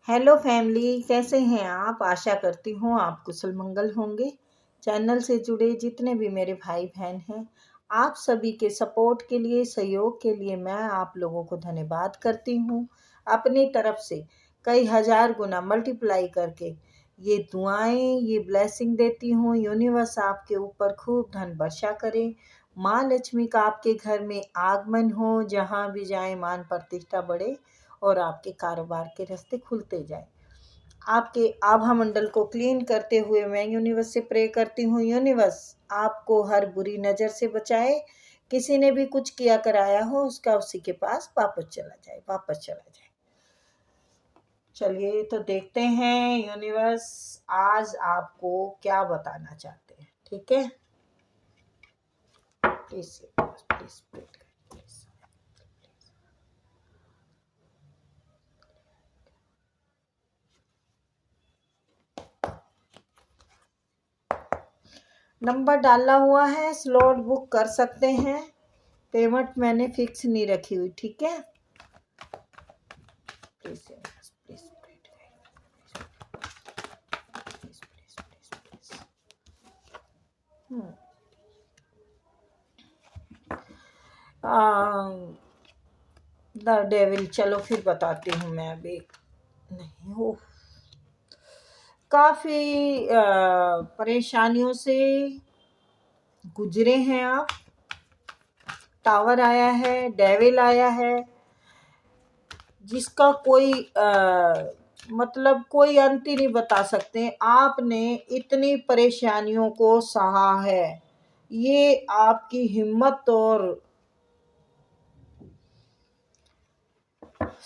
Hello family, कैसे हैं आप। आशा करती हूँ आप कुशल मंगल होंगे। चैनल से जुड़े जितने भी मेरे भाई बहन हैं, आप सभी के सपोर्ट के लिए, सहयोग के लिए मैं आप लोगों को धन्यवाद करती हूँ। अपनी तरफ से कई हजार गुना मल्टीप्लाई करके ये दुआएं, ये ब्लेसिंग देती हूँ। यूनिवर्स आपके ऊपर खूब धन वर्षा करे, माँ लक्ष्मी का आपके घर में आगमन हो, जहाँ भी जाए मान प्रतिष्ठा बढ़े और आपके कारोबार के रास्ते खुलते जाए। आपके आभा मंडल को क्लीन करते हुए मैं यूनिवर्स से प्रे करती हूँ, यूनिवर्स आपको हर बुरी नज़र से बचाए। किसी ने भी कुछ किया कराया हो उसका उसी के पास वापस चला जाए, वापस चला जाए। चलिए तो देखते हैं यूनिवर्स आज आपको क्या बताना चाहते हैं। ठीक है, प्लीज प्लीज प्लीज। नंबर डाला हुआ है, स्लॉट बुक कर सकते हैं। पेमेंट मैंने फिक्स नहीं रखी हुई, ठीक है। प्लीज प्लीज द डेविल, चलो फिर बताती हूँ मैं। अभी नहीं हो, काफ़ी परेशानियों से गुजरे हैं आप। टावर आया है, डेविल आया है, जिसका कोई मतलब कोई अंत ही नहीं बता सकते। आपने इतनी परेशानियों को सहा है, ये आपकी हिम्मत और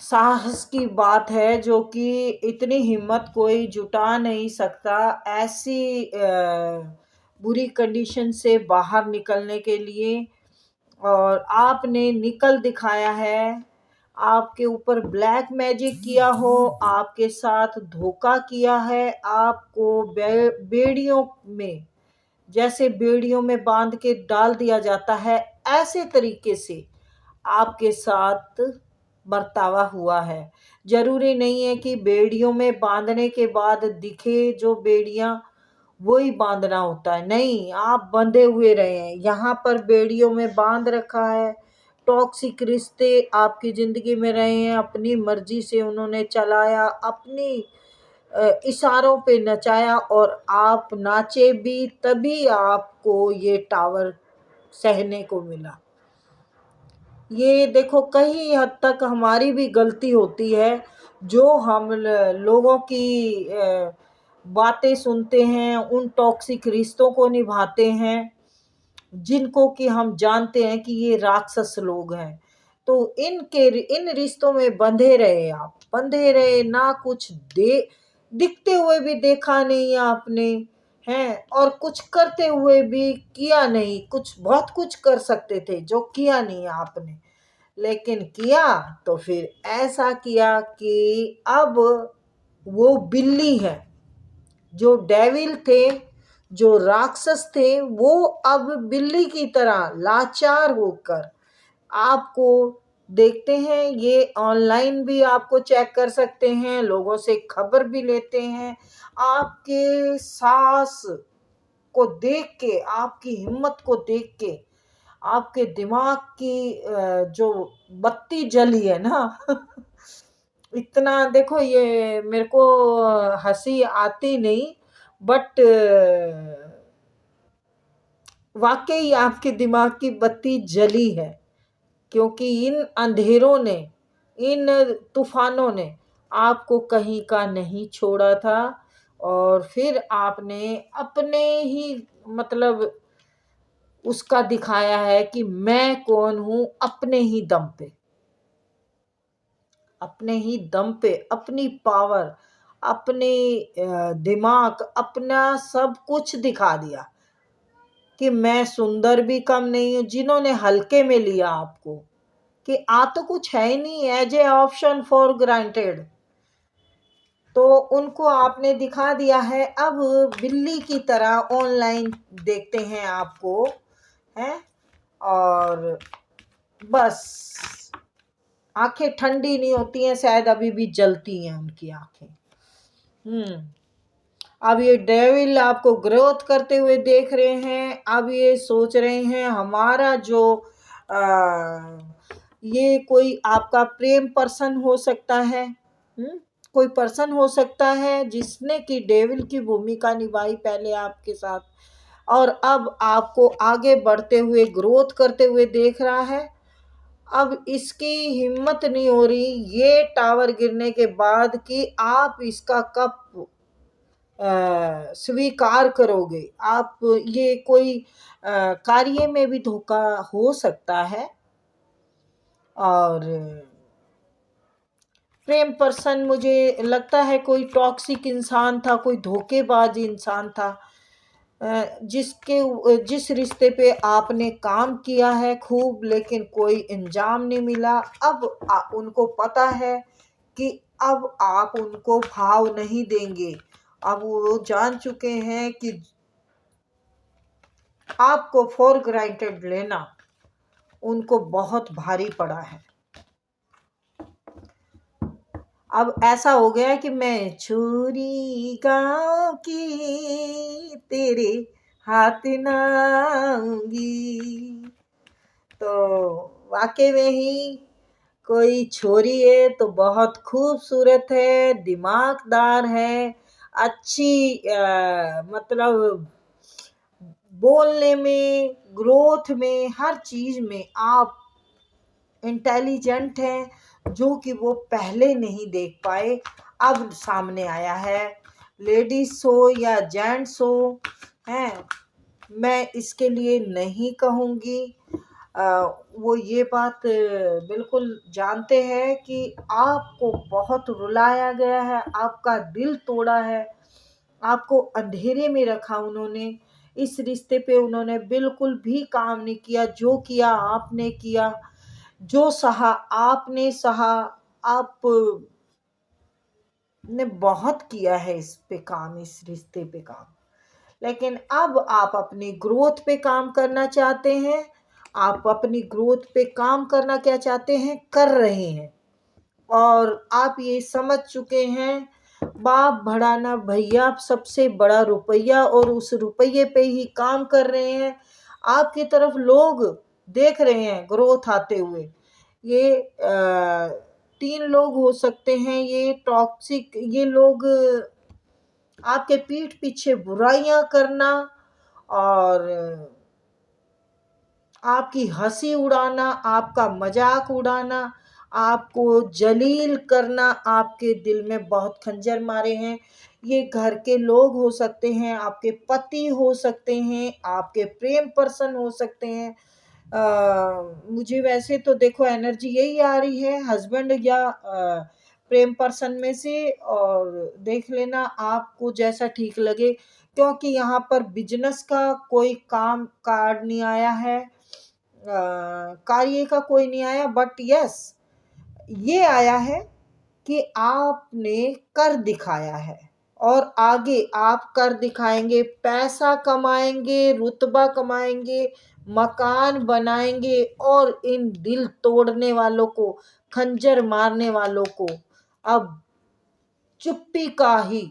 साहस की बात है, जो कि इतनी हिम्मत कोई जुटा नहीं सकता ऐसी बुरी कंडीशन से बाहर निकलने के लिए। और आपने निकल दिखाया है। आपके ऊपर ब्लैक मैजिक किया हो, आपके साथ धोखा किया है, आपको बेड़ियों में, जैसे बेड़ियों में बांध के डाल दिया जाता है, ऐसे तरीके से आपके साथ बर्तावा हुआ है। जरूरी नहीं है कि बेड़ियों में बांधने के बाद दिखे जो बेड़ियां, वही बांधना होता है। नहीं, आप बंधे हुए रहे हैं, यहाँ पर बेड़ियों में बांध रखा है। टॉक्सिक रिश्ते आपकी ज़िंदगी में रहे हैं, अपनी मर्जी से उन्होंने चलाया, अपनी इशारों पे नचाया, और आप नाचे भी, तभी आपको ये टावर सहने को मिला। ये देखो, कई हद तक हमारी भी गलती होती है, जो हम लोगों की बातें सुनते हैं, उन टॉक्सिक रिश्तों को निभाते हैं, जिनको कि हम जानते हैं कि ये राक्षस लोग हैं। तो इन रिश्तों में बंधे रहे, आप बंधे रहे, ना कुछ दिखते हुए भी देखा नहीं आपने, हैं, और कुछ करते हुए भी किया नहीं। कुछ बहुत कुछ कर सकते थे जो किया नहीं आपने, लेकिन किया तो फिर ऐसा किया कि अब वो बिल्ली है। जो डेविल थे, जो राक्षस थे, वो अब बिल्ली की तरह लाचार होकर आपको देखते हैं। ये ऑनलाइन भी आपको चेक कर सकते हैं, लोगों से खबर भी लेते हैं। आपके साहस को देख के, आपकी हिम्मत को देख के, आपके दिमाग की जो बत्ती जली है ना इतना देखो, ये मेरे को हंसी आती नहीं, बट वाकई आपके दिमाग की बत्ती जली है। क्योंकि इन अंधेरों ने, इन तूफानों ने आपको कहीं का नहीं छोड़ा था, और फिर आपने अपने ही मतलब उसका दिखाया है कि मैं कौन हूं। अपने ही दम पे, अपने ही दम पे, अपनी पावर, अपने दिमाग, अपना सब कुछ दिखा दिया कि मैं सुंदर भी कम नहीं हूं। जिन्होंने हल्के में लिया आपको कि आ तो कुछ है ही नहीं, as a option for granted, तो उनको आपने दिखा दिया है। अब बिल्ली की तरह ऑनलाइन देखते हैं आपको, हैं, और बस आंखें ठंडी नहीं होती हैं, शायद अभी भी जलती हैं उनकी आंखें। अब ये डेविल आपको ग्रोथ करते हुए देख रहे हैं। अब ये सोच रहे हैं हमारा जो आ, ये कोई आपका प्रेम पर्सन हो सकता है। कोई पर्सन हो सकता है जिसने कि डेविल की भूमिका निभाई पहले आपके साथ, और अब आपको आगे बढ़ते हुए ग्रोथ करते हुए देख रहा है। अब इसकी हिम्मत नहीं हो रही ये टावर गिरने के बाद कि आप इसका कब स्वीकार करोगे। आप ये कोई कार्य में भी धोखा हो सकता है, और प्रेम पर्सन मुझे लगता है कोई टॉक्सिक इंसान था, कोई धोखेबाज इंसान था, जिस रिश्ते पे आपने काम किया है खूब, लेकिन कोई इंजाम नहीं मिला। अब उनको पता है कि अब आप उनको भाव नहीं देंगे। अब वो जान चुके हैं कि आपको फॉर ग्रांटेड लेना उनको बहुत भारी पड़ा है। अब ऐसा हो गया कि मैं छोरी गाँव की तेरे हाथ ना आऊंगी। तो वाकई में ही कोई छोरी है तो बहुत खूबसूरत है, दिमागदार है, अच्छी मतलब बोलने में, ग्रोथ में, हर चीज में आप इंटेलिजेंट हैं, जो कि वो पहले नहीं देख पाए, अब सामने आया है। लेडीज हो या जेंट्स हो, हैं, मैं इसके लिए नहीं कहूँगी। वो ये बात बिल्कुल जानते हैं कि आपको बहुत रुलाया गया है, आपका दिल तोड़ा है, आपको अंधेरे में रखा उन्होंने। इस रिश्ते पे उन्होंने बिल्कुल भी काम नहीं किया, जो किया आपने किया, जो सहा आपने सहा। आप ने बहुत किया है इस पे काम, इस रिश्ते पे काम, लेकिन अब आप अपनी ग्रोथ पे काम करना चाहते हैं। आप अपनी ग्रोथ पे काम करना क्या चाहते हैं, कर रहे हैं, और आप ये समझ चुके हैं बाप भड़ाना भैया सबसे बड़ा रुपया, और उस रुपये पे ही काम कर रहे हैं। आपकी तरफ लोग देख रहे हैं ग्रोथ आते हुए। ये 3 लोग हो सकते हैं, ये टॉक्सिक, ये लोग आपके पीठ पीछे बुराइयां करना और आपकी हंसी उड़ाना, आपका मजाक उड़ाना, आपको जलील करना, आपके दिल में बहुत खंजर मारे हैं। ये घर के लोग हो सकते हैं, आपके पति हो सकते हैं, आपके प्रेम पर्सन हो सकते हैं। मुझे वैसे तो देखो एनर्जी यही आ रही है, हस्बैंड या प्रेम पर्सन में से, और देख लेना आपको जैसा ठीक लगे, क्योंकि यहाँ पर बिजनेस का कोई काम कार्ड नहीं आया है, कार्य का कोई नहीं आया, बट यस ये आया है कि आपने कर दिखाया है, और आगे आप कर दिखाएंगे, पैसा कमाएंगे, रुतबा कमाएंगे, मकान बनाएंगे, और इन दिल तोड़ने वालों को, खंजर मारने वालों को अब चुप्पी का ही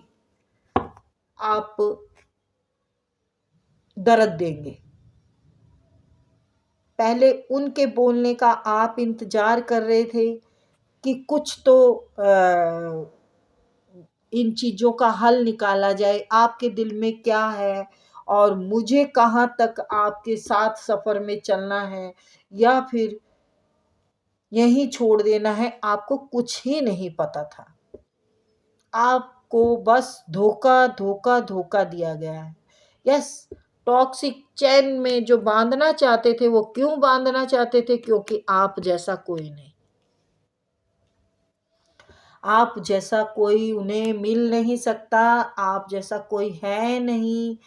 आप दर्द देंगे। पहले उनके बोलने का आप इंतजार कर रहे थे कि कुछ तो इन चीज़ों का हल निकाला जाए, आपके दिल में क्या है, और मुझे कहाँ तक आपके साथ सफ़र में चलना है, या फिर यहीं छोड़ देना है, आपको कुछ ही नहीं पता था। आपको बस धोखा धोखा धोखा दिया गया है। यस, टॉक्सिक चैन में जो बांधना चाहते थे, वो क्यों बांधना चाहते थे, क्योंकि आप जैसा कोई नहीं, आप जैसा कोई उन्हें मिल नहीं सकता, आप जैसा कोई है नहीं।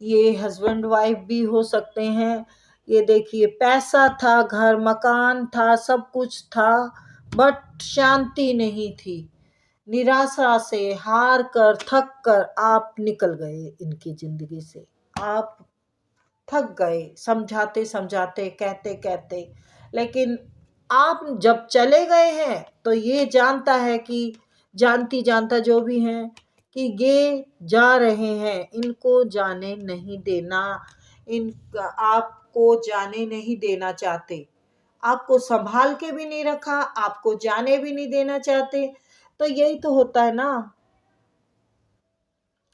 ये हस्बैंड वाइफ भी हो सकते हैं। ये देखिए पैसा था, घर मकान था, सब कुछ था, बट शांति नहीं थी। निराशा से हार कर, थक कर आप निकल गए इनकी जिंदगी से। आप थक गए समझाते समझाते, कहते कहते, लेकिन आप जब चले गए हैं तो ये जानता है कि जानती जानता जो भी हैं कि ये जा रहे हैं, इनको जाने नहीं देना, इन आपको जाने नहीं देना चाहते, आपको संभाल के भी नहीं रखा, आपको जाने भी नहीं देना चाहते। तो यही तो होता है ना,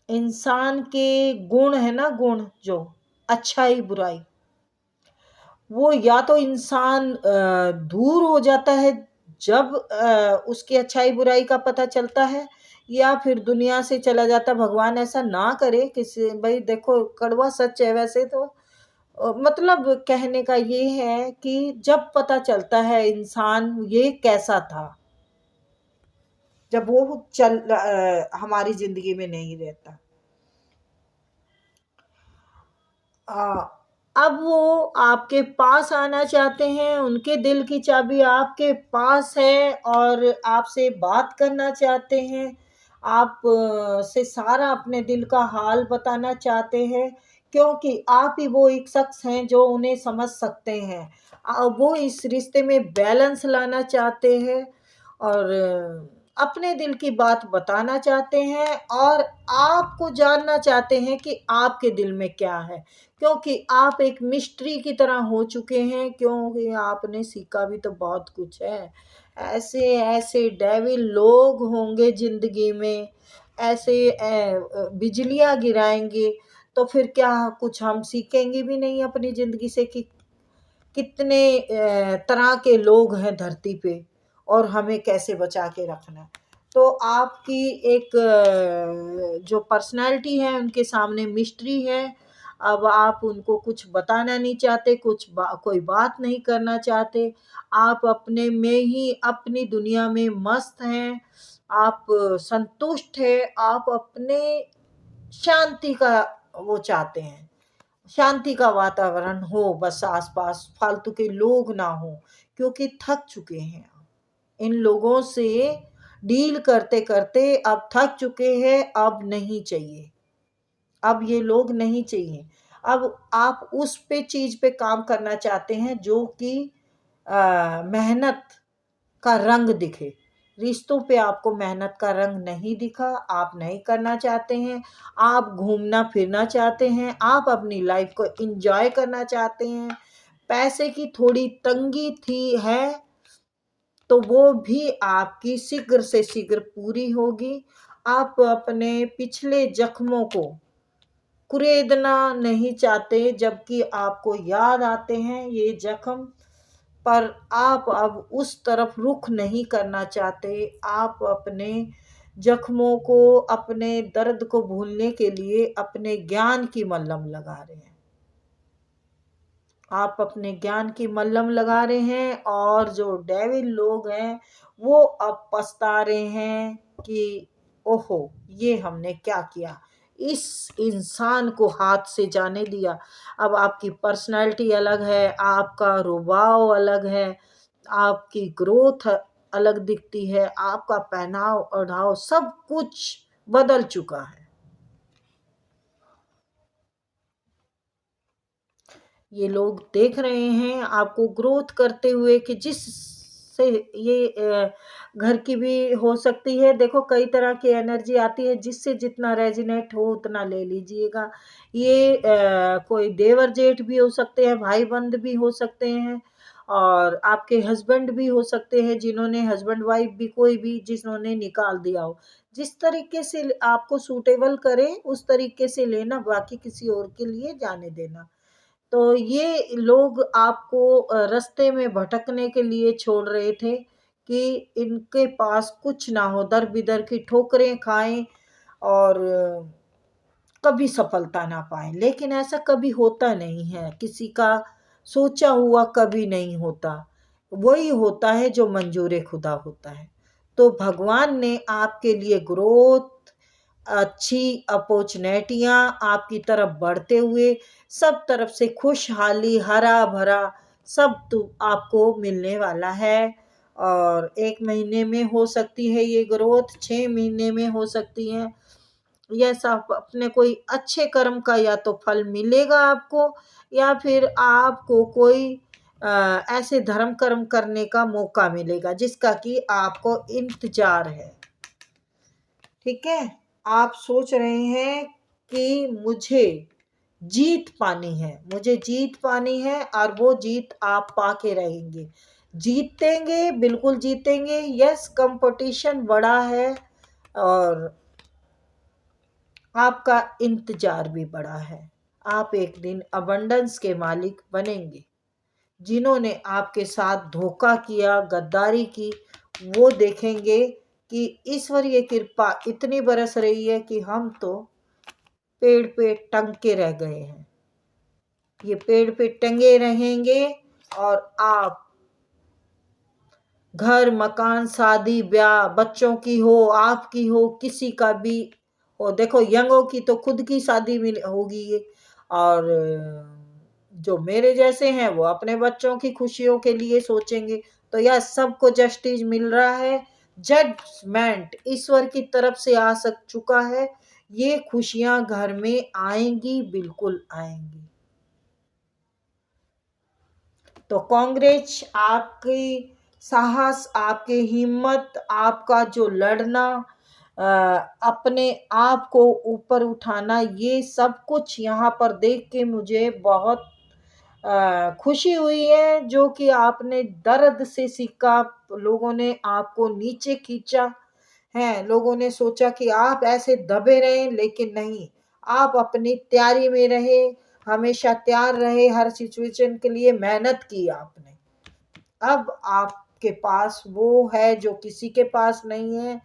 इंसान के गुण है ना, गुण जो अच्छाई बुराई, वो या तो इंसान दूर हो जाता है जब उसकी अच्छाई बुराई का पता चलता है, या फिर दुनिया से चला जाता। भगवान ऐसा ना करे किसी, भाई देखो कड़वा सच है वैसे तो, मतलब कहने का ये है कि जब पता चलता है इंसान ये कैसा था, जब वो हमारी जिंदगी में नहीं रहता। आ, अब वो आपके पास आना चाहते हैं, उनके दिल की चाबी आपके पास है और आपसे बात करना चाहते हैं, आप से सारा अपने दिल का हाल बताना चाहते हैं, क्योंकि आप ही वो एक शख्स हैं जो उन्हें समझ सकते हैं। वो इस रिश्ते में बैलेंस लाना चाहते हैं और अपने दिल की बात बताना चाहते हैं और आपको जानना चाहते हैं कि आपके दिल में क्या है, क्योंकि आप एक मिस्ट्री की तरह हो चुके हैं, क्योंकि आपने सीखा भी तो बहुत कुछ है। ऐसे ऐसे डेविल लोग होंगे ज़िंदगी में, ऐसे बिजलियाँ गिराएँगे, तो फिर क्या कुछ हम सीखेंगे भी नहीं अपनी ज़िंदगी से कि कितने तरह के लोग हैं धरती पे और हमें कैसे बचा के रखना है। तो आपकी एक जो पर्सनैलिटी है उनके सामने मिस्ट्री है। अब आप उनको कुछ बताना नहीं चाहते, कोई बात नहीं करना चाहते। आप अपने में ही अपनी दुनिया में मस्त हैं, आप संतुष्ट हैं, आप अपने शांति का वो चाहते हैं, शांति का वातावरण हो बस आसपास, फालतू के लोग ना हो, क्योंकि थक चुके हैं इन लोगों से डील करते करते, अब थक चुके हैं, अब नहीं चाहिए, अब ये लोग नहीं चाहिए। अब आप उस पे चीज पे काम करना चाहते हैं जो कि मेहनत का रंग दिखे। रिश्तों पे आपको मेहनत का रंग नहीं दिखा, आप नहीं करना चाहते हैं, आप घूमना फिरना चाहते हैं, आप अपनी लाइफ को एंजॉय करना चाहते हैं। पैसे की थोड़ी तंगी थी है तो वो भी आपकी शीघ्र से शीघ्र पूरी होगी। आप अपने पिछले जख्मों को कुरेदना नहीं चाहते, जबकि आपको याद आते हैं ये जख्म, पर आप अब उस तरफ रुख नहीं करना चाहते। आप अपने जख्मों को, अपने दर्द को भूलने के लिए अपने ज्ञान की मल्लम लगा रहे हैं। आप अपने ज्ञान की मल्लम लगा रहे हैं और जो डेविल लोग हैं वो अब पछता रहे हैं कि ओहो ये हमने क्या किया, इस इंसान को हाथ से जाने दिया। अब आपकी पर्सनैलिटी अलग है, आपका रुबाव अलग है, आपकी ग्रोथ अलग दिखती है, आपका पहनाव ओढ़ाव सब कुछ बदल चुका है। ये लोग देख रहे हैं आपको ग्रोथ करते हुए कि जिस से ये घर की भी हो सकती है। देखो कई तरह की एनर्जी आती है, जिससे जितना रेजिनेट हो उतना ले लीजिएगा। ये कोई देवर जेठ भी हो सकते हैं, भाई बंद भी हो सकते हैं और आपके हस्बैंड भी हो सकते हैं, जिन्होंने हस्बैंड वाइफ भी, कोई भी जिन्होंने निकाल दिया हो। जिस तरीके से आपको सूटेबल करे उस तरीके से लेना, बाकी किसी और के लिए जाने देना। तो ये लोग आपको रास्ते में भटकने के लिए छोड़ रहे थे कि इनके पास कुछ ना हो, दर-बिदर की ठोकरें खाएँ और कभी सफलता ना पाएँ। लेकिन ऐसा कभी होता नहीं है, किसी का सोचा हुआ कभी नहीं होता। वही होता है जो मंज़ूर-ए-खुदा होता है। तो भगवान ने आपके लिए ग्रोथ, अच्छी अपॉर्चुनिटियाँ आपकी तरफ बढ़ते हुए, सब तरफ से खुशहाली, हरा-भरा सब आपको मिलने वाला है। और 1 महीने में हो सकती है ये ग्रोथ, 6 महीने में हो सकती है। यह सब अपने कोई अच्छे कर्म का या तो फल मिलेगा आपको, या फिर आपको कोई ऐसे धर्म कर्म करने का मौका मिलेगा जिसका कि आपको इंतजार है। ठीक है, आप सोच रहे हैं कि मुझे जीत पानी है, मुझे जीत पानी है और वो जीत आप पाके रहेंगे। जीतेंगे, बिल्कुल जीतेंगे। यस, कंपटीशन बड़ा है और आपका इंतजार भी बड़ा है। आप एक दिन अबंडेंस के मालिक बनेंगे। जिन्होंने आपके साथ धोखा किया, गद्दारी की, वो देखेंगे कि ईश्वरीय कृपा इतनी बरस रही है कि हम तो पेड़ पे टंग के रह गए हैं। ये पेड़ पे टंगे रहेंगे और आप घर, मकान, शादी ब्याह, बच्चों की हो, आपकी हो, किसी का भी हो, देखो यंगों की तो खुद की शादी मिल होगी ये, और जो मेरे जैसे हैं वो अपने बच्चों की खुशियों के लिए सोचेंगे। तो यह सबको जस्टिस मिल रहा है, जजमेंट ईश्वर की तरफ से आ सक चुका है। ये खुशियां घर में आएंगी, बिल्कुल आएंगी। तो कांग्रेस, आपकी साहस, आपकी हिम्मत, आपका जो लड़ना, अपने आप को ऊपर उठाना, ये सब कुछ यहाँ पर देख के मुझे बहुत खुशी हुई है। जो कि आपने दर्द से सीखा, लोगों ने आपको नीचे खींचा है, लोगों ने सोचा कि आप ऐसे दबे रहें, लेकिन नहीं, आप अपनी तैयारी में रहे, हमेशा तैयार रहे, हर सिचुएशन के लिए मेहनत की आपने। अब आपके पास वो है जो किसी के पास नहीं है।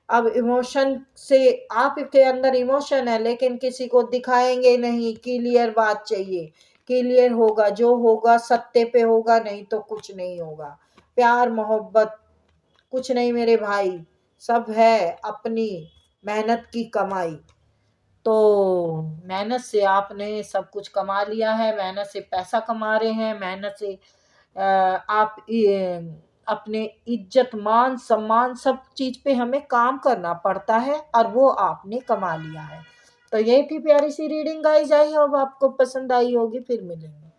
अब इमोशन से, आपके अंदर इमोशन है लेकिन किसी को दिखाएंगे नहीं, क्लियर बात चाहिए, क्लियर होगा, जो होगा सत्य पे होगा, नहीं तो कुछ नहीं होगा। प्यार मोहब्बत कुछ नहीं मेरे भाई, सब है अपनी मेहनत की कमाई। तो मेहनत से आपने सब कुछ कमा लिया है, मेहनत से पैसा कमा रहे हैं, मेहनत से आप अपने इज्जत मान सम्मान सब चीज पे हमें काम करना पड़ता है और वो आपने कमा लिया है। तो ये थी प्यारी सी रीडिंग गाइस, आई होप आपको पसंद आई होगी। फिर मिलेंगे।